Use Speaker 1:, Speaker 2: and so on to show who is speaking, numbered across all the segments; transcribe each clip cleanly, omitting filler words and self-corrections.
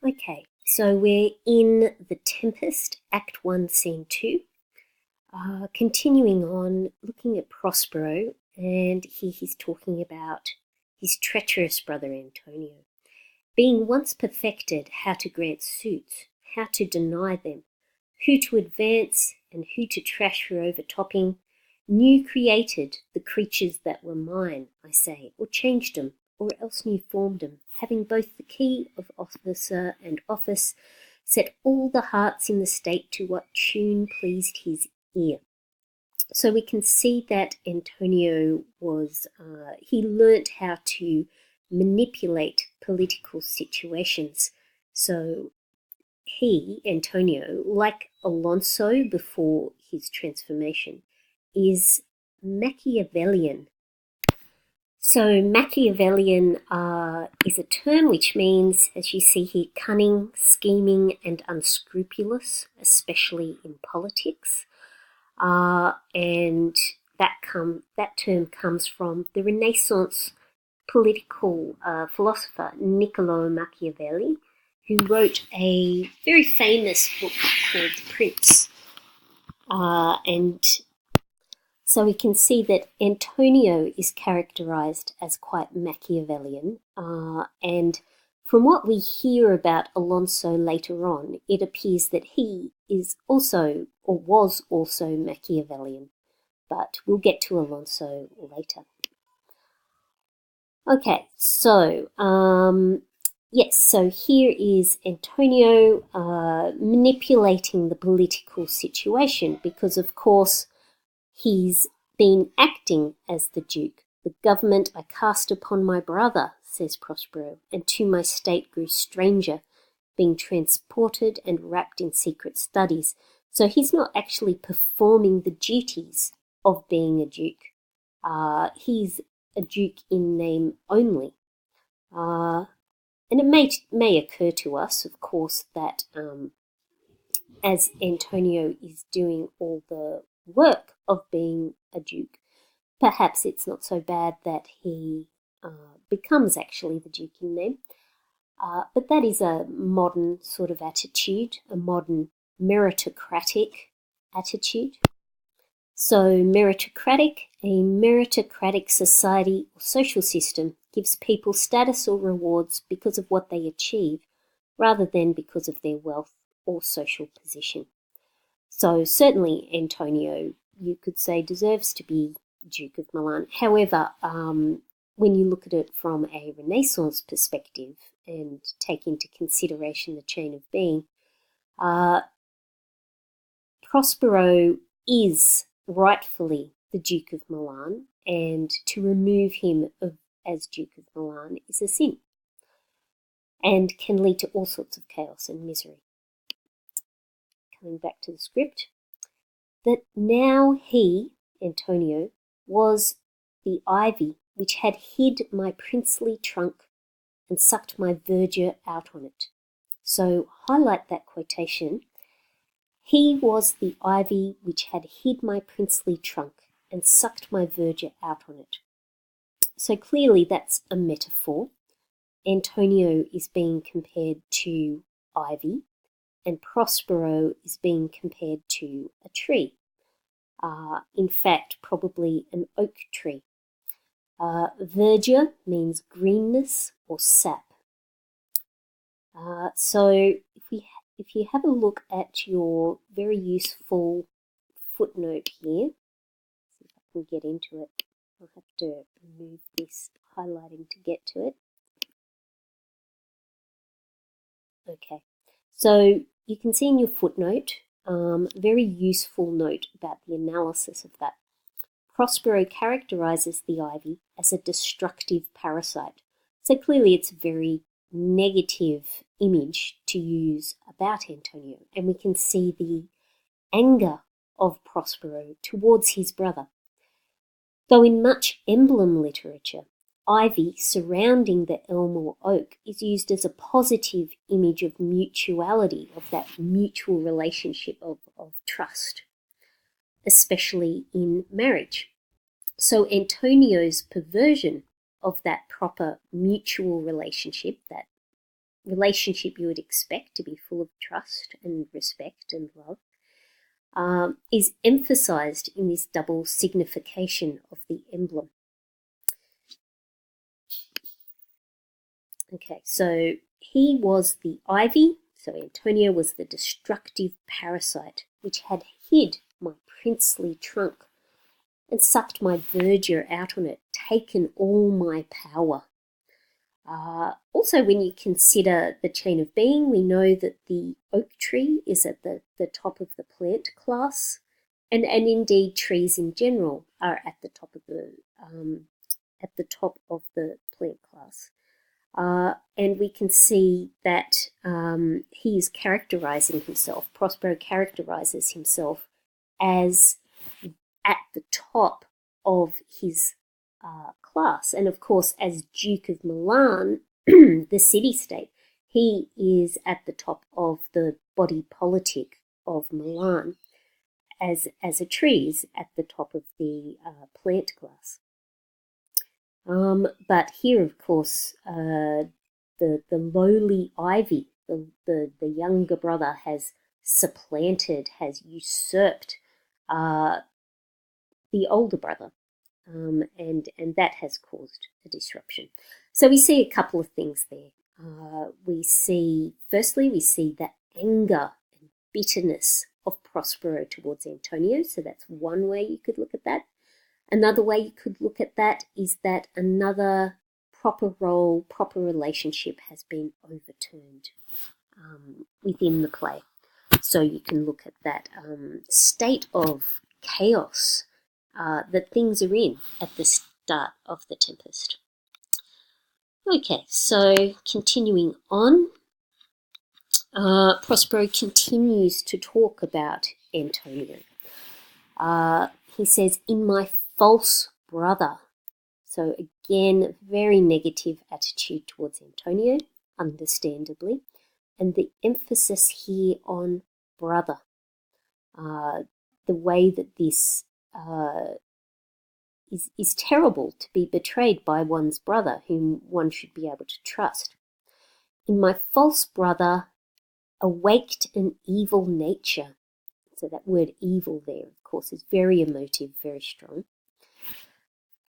Speaker 1: Okay, so we're in The Tempest, Act 1, Scene 2. Continuing on, looking at Prospero, and here he's talking about his treacherous brother Antonio. Being once perfected how to grant suits, how to deny them, who to advance and who to trash for overtopping, new created the creatures that were mine, I say, or changed 'em, or else new formed 'em, having both the key of officer and office, set all the hearts in the state to what tune pleased his ear. So we can see that Antonio was, he learnt how to manipulate political situations. So he, Antonio, like Alonso before his transformation, is Machiavellian. So Machiavellian is a term which means, as you see here, cunning, scheming and unscrupulous, especially in politics. And that term comes from the Renaissance political philosopher Niccolo Machiavelli, who wrote a very famous book called The Prince. And so we can see that Antonio is characterized as quite Machiavellian, and from what we hear about Alonso later on, it appears that he is also, or was also, Machiavellian, but we'll get to Alonso later. Okay, so yes, so here is Antonio manipulating the political situation because, of course, he's been acting as the Duke. The government I cast upon my brother, says Prospero, and to my state grew stranger, being transported and wrapped in secret studies. So he's not actually performing the duties of being a Duke. He's a Duke in name only. And it may occur to us, of course, that as Antonio is doing all the work of being a Duke, perhaps it's not so bad that he becomes actually the Duke in name. But that is a modern sort of attitude, a modern meritocratic attitude. So a meritocratic society or social system gives people status or rewards because of what they achieve rather than because of their wealth or social position. So certainly Antonio, you could say, deserves to be Duke of Milan. However, when you look at it from a Renaissance perspective and take into consideration the chain of being, Prospero is rightfully the Duke of Milan, and to remove him as Duke of Milan is a sin and can lead to all sorts of chaos and misery. Coming back to the script, that now he, Antonio, was the ivy which had hid my princely trunk and sucked my verdure out on it. So highlight that quotation. He was the ivy which had hid my princely trunk and sucked my verdure out on it. So clearly that's a metaphor. Antonio is being compared to ivy, and Prospero is being compared to a tree. In fact, probably an oak tree. Verdure means greenness or sap. So if you have a look at your very useful footnote here, see if I can get into it. I'll have to remove this highlighting to get to it. Okay, so you can see in your footnote, very useful note about the analysis of that. Prospero characterizes the ivy as a destructive parasite. So clearly it's a very negative image to use about Antonio, and we can see the anger of Prospero towards his brother. Though in much emblem literature, ivy surrounding the elm or oak is used as a positive image of mutuality, of that mutual relationship of trust, especially in marriage. So Antonio's perversion of that proper mutual relationship, that relationship you would expect to be full of trust and respect and love, is emphasized in this double signification of the emblem. Okay, so he was the ivy, so Antonio was the destructive parasite which had hid my princely trunk and sucked my verdure out on it, taken all my power. Also, when you consider the chain of being, we know that the oak tree is at the top of the plant class, and indeed trees in general are at the top of the plant class. And we can see that he is characterizing himself. Prospero characterizes himself as at the top of his class. And of course, as Duke of Milan, the city-state, he is at the top of the body politic of Milan, as a tree is at the top of the plant class. But here, of course, the lowly ivy, the younger brother, has supplanted, has usurped the older brother, and that has caused a disruption. So we see a couple of things there. Firstly, we see the anger and bitterness of Prospero towards Antonio. So that's one way you could look at that. Another way you could look at that is that another proper role, proper relationship has been overturned within the play. So you can look at that state of chaos that things are in at the start of the Tempest. Okay, so continuing on, Prospero continues to talk about Antonio. He says, "In my false brother." So again, very negative attitude towards Antonio, understandably. And the emphasis here on brother. The way that this is terrible, to be betrayed by one's brother, whom one should be able to trust. "In my false brother awaked an evil nature." So that word evil there, of course, is very emotive, very strong.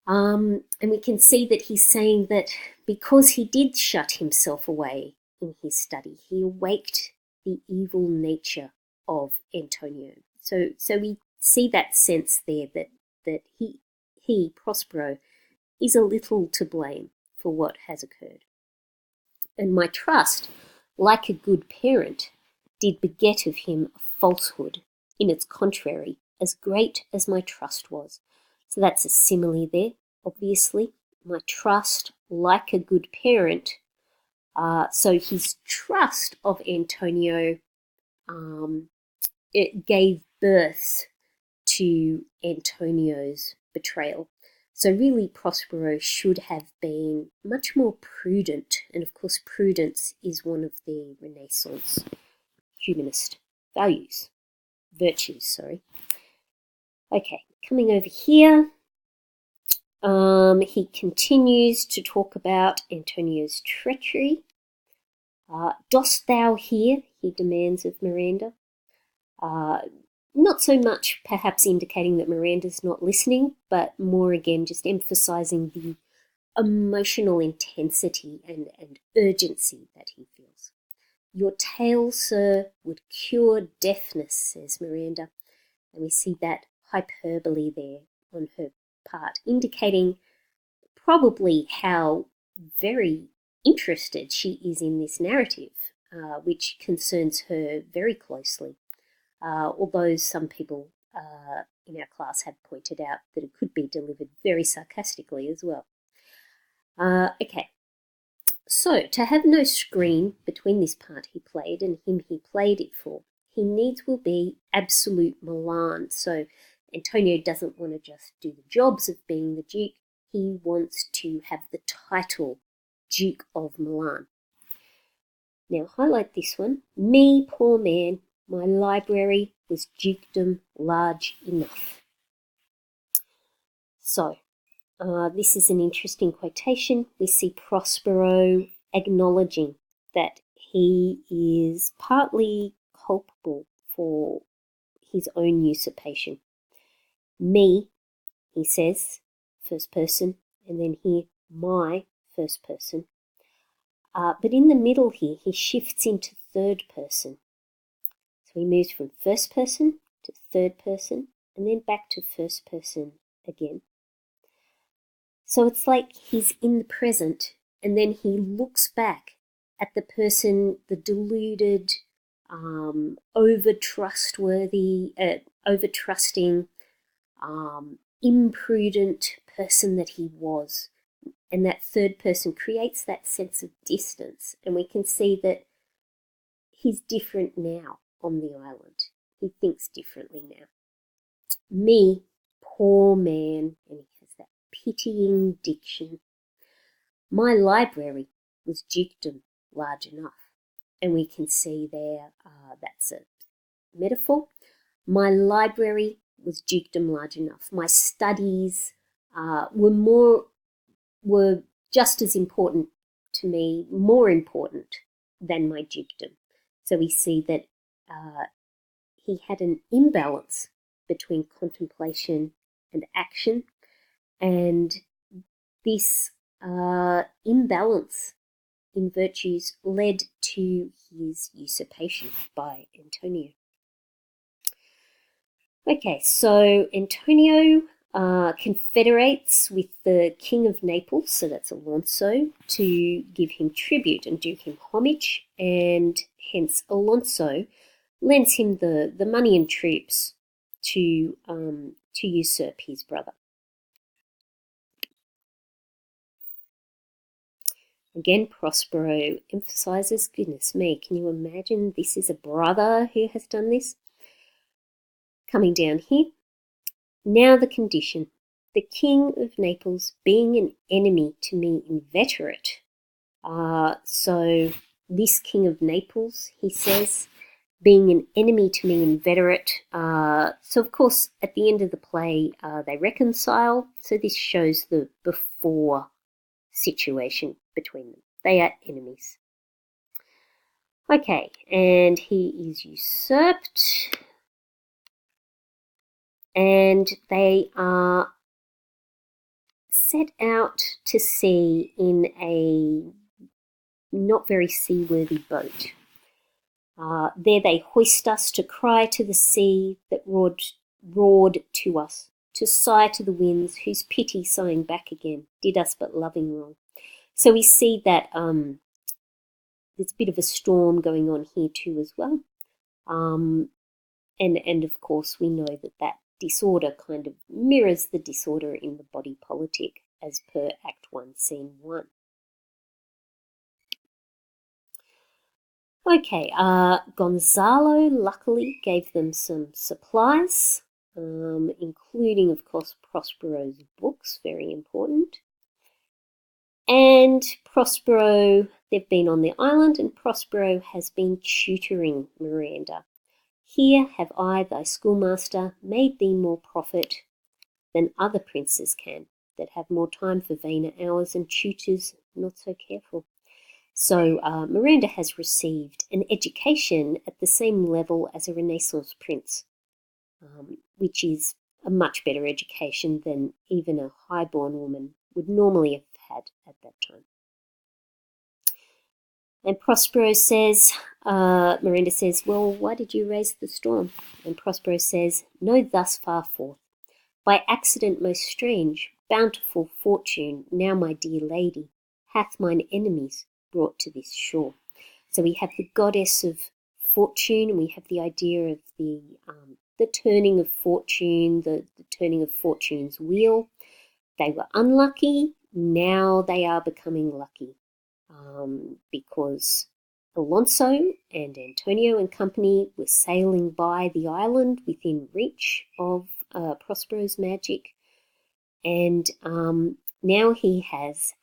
Speaker 1: And we can see that he's saying that because he did shut himself away in his study, he awaked the evil nature of Antonio. So we see that sense there that he, Prospero, is a little to blame for what has occurred. "And my trust, like a good parent, did beget of him a falsehood, in its contrary, as great as my trust was." So that's a simile there, obviously. My trust, like a good parent. So his trust of Antonio it gave birth to Antonio's betrayal. So really, Prospero should have been much more prudent. And of course, prudence is one of the Renaissance humanist virtues. Okay, coming over here, he continues to talk about Antonio's treachery. "Dost thou hear?" he demands of Miranda. Not so much perhaps indicating that Miranda's not listening, but more again just emphasizing the emotional intensity and urgency that he feels. "Your tale, sir, would cure deafness," says Miranda. And we see that hyperbole there on her part, indicating probably how very interested she is in this narrative, which concerns her very closely. Although some people in our class have pointed out that it could be delivered very sarcastically as well. Okay, so to have no screen between this part he played and him he played it for, he needs will be absolute Milan. So Antonio doesn't want to just do the jobs of being the Duke, he wants to have the title Duke of Milan. Now highlight this one. "Me, poor man, my library was dukedom large enough." So, this is an interesting quotation. We see Prospero acknowledging that he is partly culpable for his own usurpation. Me, he says, first person, and then here, my first person. But in the middle here, he shifts into third person. So he moves from first person to third person, and then back to first person again. So it's like he's in the present, and then he looks back at the person, the deluded, over-trusting, imprudent person that he was. And that third person creates that sense of distance, and we can see that he's different now on the island. He thinks differently now. Me, poor man, and he has that pitying diction. My library was dukedom large enough, and we can see there that's a metaphor. My library was dukedom large enough. My studies were just as important to me, more important than my dukedom. So we see that he had an imbalance between contemplation and action, and this imbalance in virtues led to his usurpation by Antonio. Okay, so Antonio confederates with the King of Naples, so that's Alonso, to give him tribute and do him homage, and hence Alonso lends him the money and troops to usurp his brother. Again, Prospero emphasizes, goodness me, can you imagine this is a brother who has done this? Coming down here, now the condition. The King of Naples being an enemy to me inveterate. So this King of Naples, he says, being an enemy to me inveterate. So of course, at the end of the play, they reconcile. So this shows the before situation between them. They are enemies. Okay, and he is usurped, and they are set out to sea in a not very seaworthy boat. There they hoist us to cry to the sea that roared to us, to sigh to the winds, whose pity sighing back again did us but loving wrong. So we see that there's a bit of a storm going on here too as well. And of course we know that disorder kind of mirrors the disorder in the body politic as per Act 1, Scene 1. Okay, Gonzalo luckily gave them some supplies, including, of course, Prospero's books, very important. And Prospero, they've been on the island, and Prospero has been tutoring Miranda. Here have I, thy schoolmaster, made thee more profit than other princes can, that have more time for vainer hours and tutors not so careful. So Miranda has received an education at the same level as a Renaissance prince, which is a much better education than even a high-born woman would normally have had at that time. And Prospero says, Miranda says, well, why did you raise the storm? And Prospero says, no, thus far forth. By accident most strange, bountiful fortune, now my dear lady, hath mine enemies brought to this shore. So we have the goddess of fortune, and we have the idea of the turning of fortune, the turning of fortune's wheel. They were unlucky, now they are becoming lucky, because Alonso and Antonio and company were sailing by the island within reach of Prospero's magic, and now he hath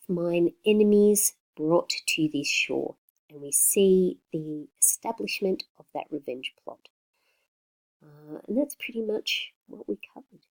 Speaker 1: mine enemies brought to this shore, and we see the establishment of that revenge plot. And that's pretty much what we covered.